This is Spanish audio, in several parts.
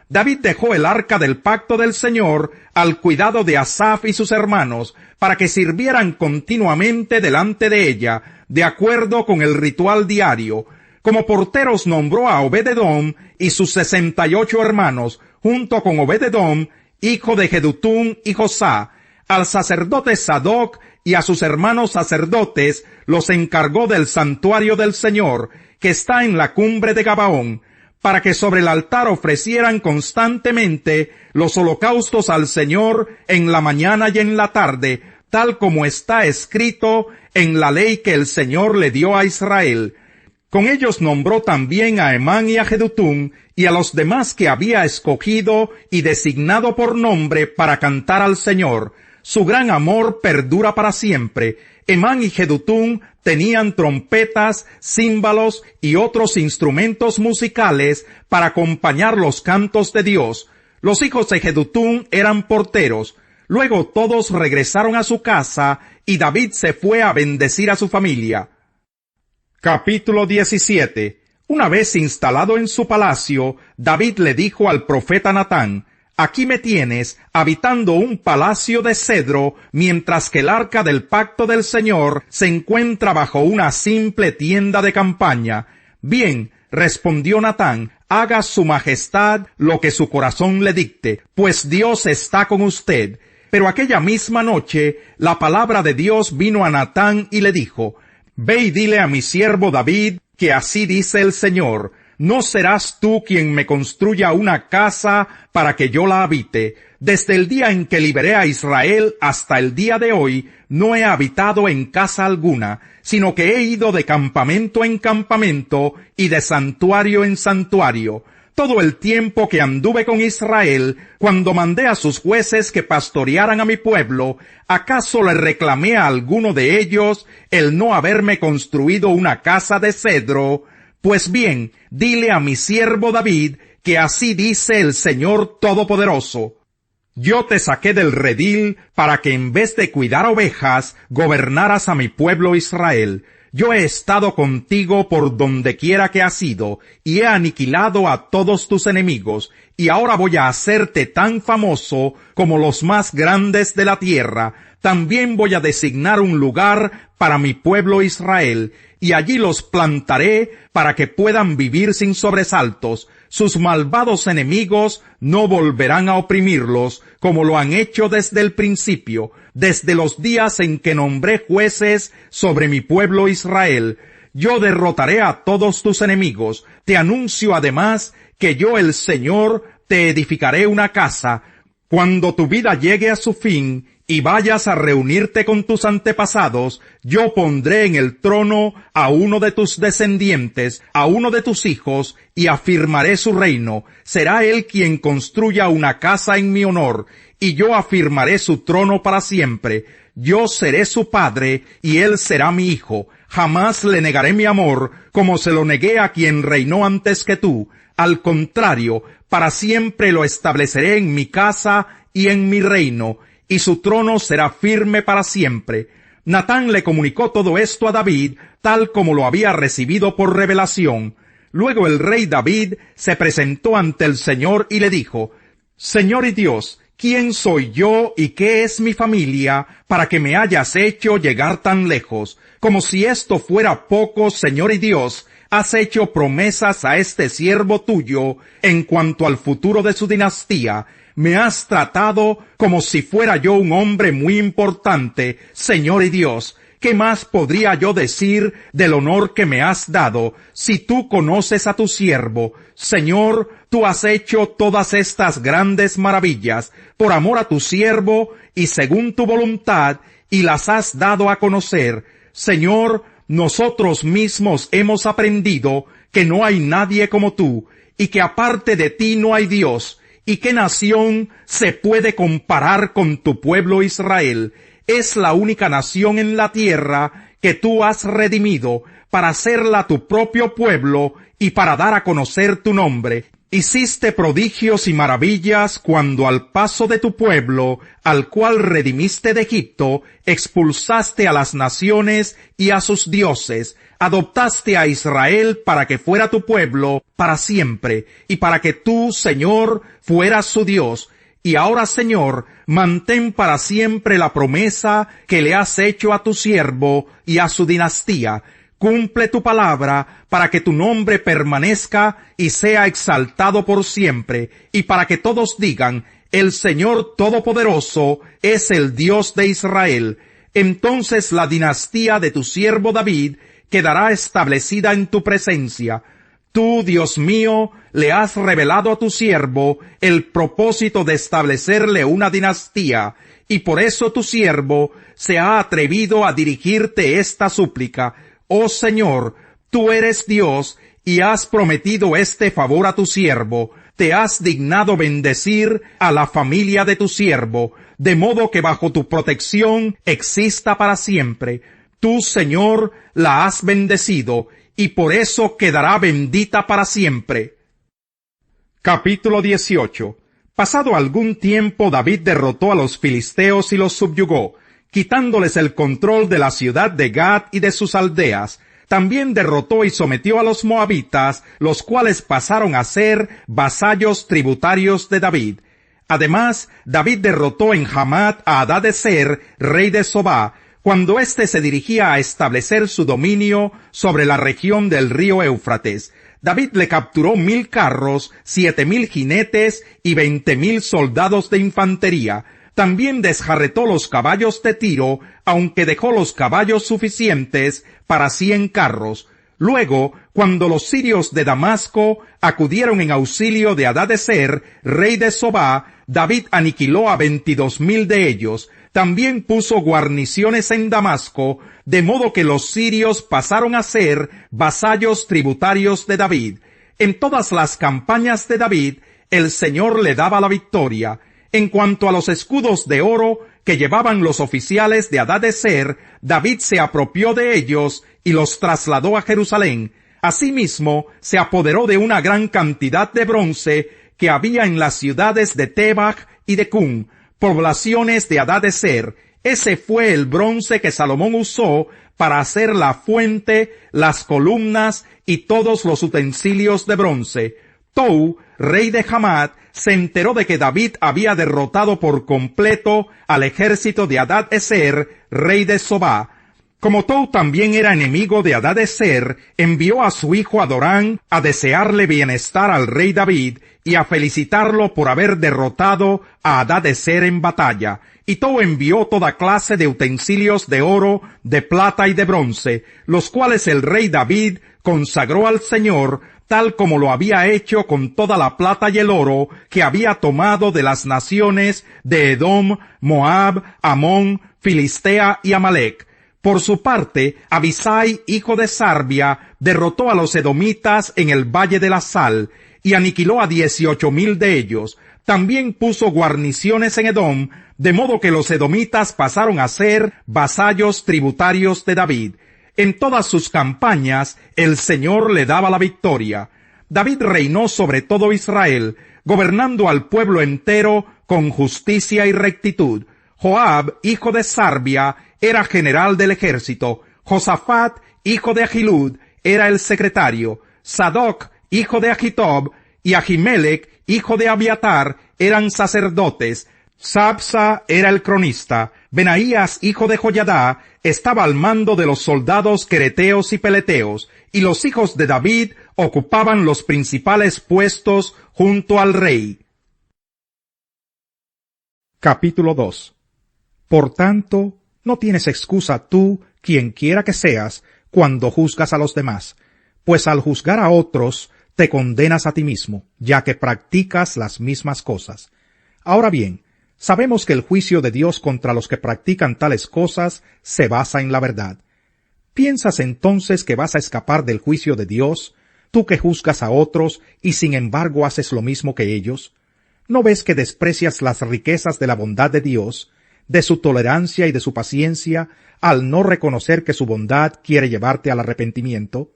David dejó el arca del pacto del Señor al cuidado de Asaf y sus hermanos, para que sirvieran continuamente delante de ella, de acuerdo con el ritual diario. Como porteros nombró a Obed-edom y sus 68 hermanos, junto con Obed-edom, hijo de Jedutún y Josá. Al sacerdote Sadoc y a sus hermanos sacerdotes los encargó del santuario del Señor, que está en la cumbre de Gabaón, para que sobre el altar ofrecieran constantemente los holocaustos al Señor en la mañana y en la tarde, tal como está escrito en la ley que el Señor le dio a Israel. Con ellos nombró también a Emán y a Jedutún y a los demás que había escogido y designado por nombre para cantar al Señor. Su gran amor perdura para siempre. Emán y Jedutún tenían trompetas, címbalos y otros instrumentos musicales para acompañar los cantos de Dios. Los hijos de Jedutún eran porteros. Luego todos regresaron a su casa y David se fue a bendecir a su familia. Capítulo 17. Una vez instalado en su palacio, David le dijo al profeta Natán: «Aquí me tienes, habitando un palacio de cedro, mientras que el arca del pacto del Señor se encuentra bajo una simple tienda de campaña». «Bien», respondió Natán, «haga su majestad lo que su corazón le dicte, pues Dios está con usted». Pero aquella misma noche, la palabra de Dios vino a Natán y le dijo: «Ve y dile a mi siervo David que así dice el Señor: no serás tú quien me construya una casa para que yo la habite. Desde el día en que liberé a Israel hasta el día de hoy, no he habitado en casa alguna, sino que he ido de campamento en campamento y de santuario en santuario. Todo el tiempo que anduve con Israel, cuando mandé a sus jueces que pastorearan a mi pueblo, ¿acaso le reclamé a alguno de ellos el no haberme construido una casa de cedro? Pues bien, dile a mi siervo David que así dice el Señor Todopoderoso: yo te saqué del redil para que en vez de cuidar ovejas, gobernaras a mi pueblo Israel. Yo he estado contigo por donde quiera que has ido, y he aniquilado a todos tus enemigos, y ahora voy a hacerte tan famoso como los más grandes de la tierra. También voy a designar un lugar para mi pueblo Israel, y allí los plantaré para que puedan vivir sin sobresaltos. Sus malvados enemigos no volverán a oprimirlos, como lo han hecho desde el principio, desde los días en que nombré jueces sobre mi pueblo Israel. Yo derrotaré a todos tus enemigos. Te anuncio además que yo, el Señor, te edificaré una casa. Cuando tu vida llegue a su fin y vayas a reunirte con tus antepasados, yo pondré en el trono a uno de tus descendientes, a uno de tus hijos, y afirmaré su reino. Será él quien construya una casa en mi honor, y yo afirmaré su trono para siempre. Yo seré su padre, y él será mi hijo. Jamás le negaré mi amor, como se lo negué a quien reinó antes que tú. Al contrario, para siempre lo estableceré en mi casa y en mi reino, y su trono será firme para siempre. Natán le comunicó todo esto a David, tal como lo había recibido por revelación. Luego el rey David se presentó ante el Señor y le dijo: Señor y Dios, ¿quién soy yo y qué es mi familia para que me hayas hecho llegar tan lejos? Como si esto fuera poco, Señor y Dios, has hecho promesas a este siervo tuyo en cuanto al futuro de su dinastía. Me has tratado como si fuera yo un hombre muy importante, Señor y Dios. ¿Qué más podría yo decir del honor que me has dado si tú conoces a tu siervo? Señor, tú has hecho todas estas grandes maravillas por amor a tu siervo y según tu voluntad, y las has dado a conocer. Señor, nosotros mismos hemos aprendido que no hay nadie como tú, y que aparte de ti no hay Dios. ¿Y qué nación se puede comparar con tu pueblo Israel? Es la única nación en la tierra que tú has redimido para hacerla tu propio pueblo y para dar a conocer tu nombre. Hiciste prodigios y maravillas cuando al paso de tu pueblo, al cual redimiste de Egipto, expulsaste a las naciones y a sus dioses, adoptaste a Israel para que fuera tu pueblo para siempre, y para que tú, Señor, fueras su Dios. Y ahora, Señor, mantén para siempre la promesa que le has hecho a tu siervo y a su dinastía. Cumple tu palabra para que tu nombre permanezca y sea exaltado por siempre, y para que todos digan, el Señor Todopoderoso es el Dios de Israel. Entonces la dinastía de tu siervo David quedará establecida en tu presencia. Tú, Dios mío, le has revelado a tu siervo el propósito de establecerle una dinastía, y por eso tu siervo se ha atrevido a dirigirte esta súplica. Oh Señor, tú eres Dios, y has prometido este favor a tu siervo. Te has dignado bendecir a la familia de tu siervo, de modo que bajo tu protección exista para siempre. Tú, Señor, la has bendecido, y por eso quedará bendita para siempre. Capítulo 18. Pasado algún tiempo, David derrotó a los filisteos y los subyugó, quitándoles el control de la ciudad de Gat y de sus aldeas. También derrotó y sometió a los moabitas, los cuales pasaron a ser vasallos tributarios de David. Además, David derrotó en Hamat a Hadadezer, rey de Sobá, cuando éste se dirigía a establecer su dominio sobre la región del río Éufrates. David le capturó 1000 carros, 7000 jinetes y 20,000 soldados de infantería. También desjarretó los caballos de Tiro, aunque dejó los caballos suficientes para 100 carros. Luego, cuando los sirios de Damasco acudieron en auxilio de Hadadezer, rey de Sobá, David aniquiló a 22,000 de ellos. También puso guarniciones en Damasco, de modo que los sirios pasaron a ser vasallos tributarios de David. En todas las campañas de David, el Señor le daba la victoria. En cuanto a los escudos de oro que llevaban los oficiales de Hadadezer, David se apropió de ellos y los trasladó a Jerusalén. Asimismo, se apoderó de una gran cantidad de bronce que había en las ciudades de Tebach y de Cun, poblaciones de Hadadezer. Ese fue el bronce que Salomón usó para hacer la fuente, las columnas y todos los utensilios de bronce. Tou, rey de Hamat, se enteró de que David había derrotado por completo al ejército de Hadadezer, rey de Sobá. Como Tou también era enemigo de Hadadezer, envió a su hijo Adorán a desearle bienestar al rey David y a felicitarlo por haber derrotado a Hadadezer en batalla. Y Tou envió toda clase de utensilios de oro, de plata y de bronce, los cuales el rey David consagró al Señor, tal como lo había hecho con toda la plata y el oro que había tomado de las naciones de Edom, Moab, Amón, Filistea y Amalec. Por su parte, Abisai, hijo de Sarbia, derrotó a los edomitas en el Valle de la Sal, y aniquiló a 18,000 de ellos. También puso guarniciones en Edom, de modo que los edomitas pasaron a ser vasallos tributarios de David. En todas sus campañas, el Señor le daba la victoria. David reinó sobre todo Israel, gobernando al pueblo entero con justicia y rectitud. Joab, hijo de Sarbia, era general del ejército. Josafat, hijo de Ahilud, era el secretario. Sadoc, hijo de Ahitob, y Ahimelech, hijo de Abiatar, eran sacerdotes. Sabsa era el cronista. Benaías, hijo de Joyadá, estaba al mando de los soldados quereteos y peleteos, y los hijos de David ocupaban los principales puestos junto al rey. Capítulo 2. Por tanto, no tienes excusa tú, quien quiera que seas, cuando juzgas a los demás, pues al juzgar a otros, te condenas a ti mismo, ya que practicas las mismas cosas. Ahora bien, sabemos que el juicio de Dios contra los que practican tales cosas se basa en la verdad. ¿Piensas entonces que vas a escapar del juicio de Dios, tú que juzgas a otros y sin embargo haces lo mismo que ellos? ¿No ves que desprecias las riquezas de la bondad de Dios, de su tolerancia y de su paciencia, al no reconocer que su bondad quiere llevarte al arrepentimiento?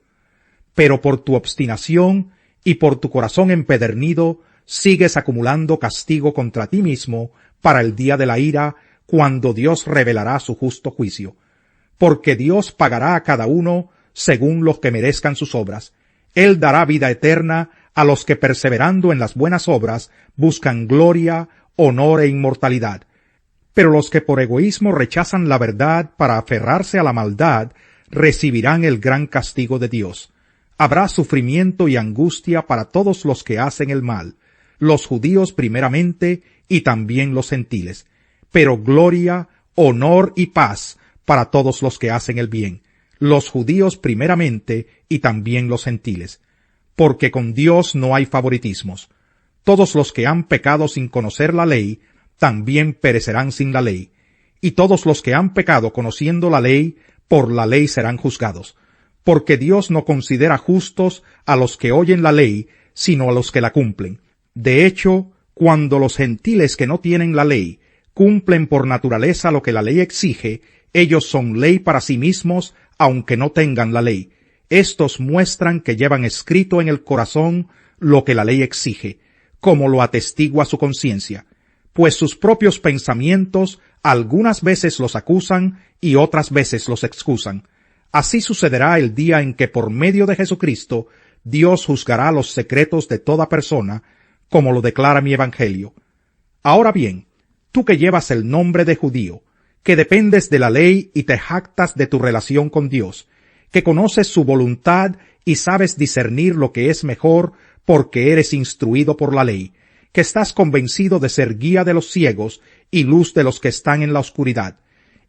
Pero por tu obstinación, y por tu corazón empedernido sigues acumulando castigo contra ti mismo para el día de la ira, cuando Dios revelará su justo juicio. Porque Dios pagará a cada uno según los que merezcan sus obras. Él dará vida eterna a los que perseverando en las buenas obras buscan gloria, honor e inmortalidad. Pero los que por egoísmo rechazan la verdad para aferrarse a la maldad, recibirán el gran castigo de Dios. Habrá sufrimiento y angustia para todos los que hacen el mal, los judíos primeramente y también los gentiles, pero gloria, honor y paz para todos los que hacen el bien, los judíos primeramente y también los gentiles, porque con Dios no hay favoritismos. Todos los que han pecado sin conocer la ley, también perecerán sin la ley, y todos los que han pecado conociendo la ley, por la ley serán juzgados, porque Dios no considera justos a los que oyen la ley, sino a los que la cumplen. De hecho, cuando los gentiles que no tienen la ley cumplen por naturaleza lo que la ley exige, ellos son ley para sí mismos, aunque no tengan la ley. Estos muestran que llevan escrito en el corazón lo que la ley exige, como lo atestigua su conciencia, pues sus propios pensamientos algunas veces los acusan y otras veces los excusan. Así sucederá el día en que por medio de Jesucristo Dios juzgará los secretos de toda persona, como lo declara mi Evangelio. Ahora bien, tú que llevas el nombre de judío, que dependes de la ley y te jactas de tu relación con Dios, que conoces su voluntad y sabes discernir lo que es mejor porque eres instruido por la ley, que estás convencido de ser guía de los ciegos y luz de los que están en la oscuridad,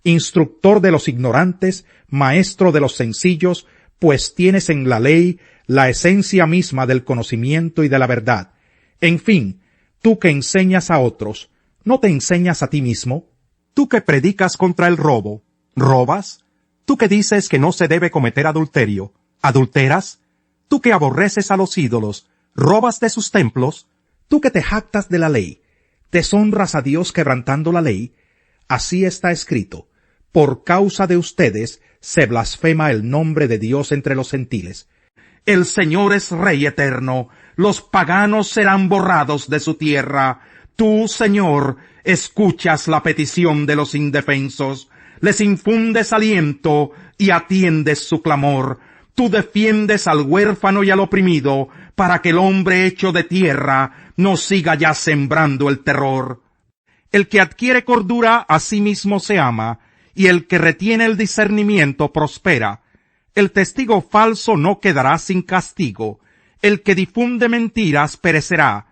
instructor de los ignorantes, maestro de los sencillos, pues tienes en la ley la esencia misma del conocimiento y de la verdad. En fin, tú que enseñas a otros, ¿no te enseñas a ti mismo? Tú que predicas contra el robo, ¿robas? Tú que dices que no se debe cometer adulterio, ¿adulteras? Tú que aborreces a los ídolos, ¿robas de sus templos? Tú que te jactas de la ley, ¿deshonras a Dios quebrantando la ley? Así está escrito: por causa de ustedes se blasfema el nombre de Dios entre los gentiles. El Señor es Rey eterno, los paganos serán borrados de su tierra. Tú, Señor, escuchas la petición de los indefensos, les infundes aliento y atiendes su clamor. Tú defiendes al huérfano y al oprimido, para que el hombre hecho de tierra no siga ya sembrando el terror. El que adquiere cordura a sí mismo se ama, y el que retiene el discernimiento prospera. El testigo falso no quedará sin castigo, el que difunde mentiras perecerá,